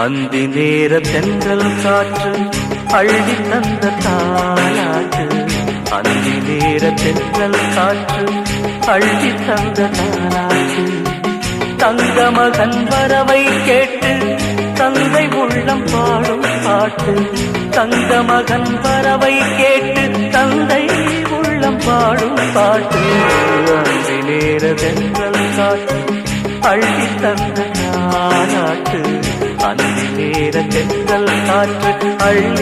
அந்தி நேர தென்றல் காற்று அள்ளி தந்த தாலாட்டு. அந்தி நேர தென்றல் காற்று அள்ளி தந்த தாலாட்டு. தங்க மகன் வரவை கேட்டு தந்தை உள்ளம் பாடும் பாட்டு. தங்க மகன் வரவை கேட்டு தந்தை உள்ளம் பாடும் பாட்டு. அந்தி நேர தென்றல் காற்று அள்ளி தந்த தாலாட்டு. அந்தி நேர தென்றல் காற்று அள்ளி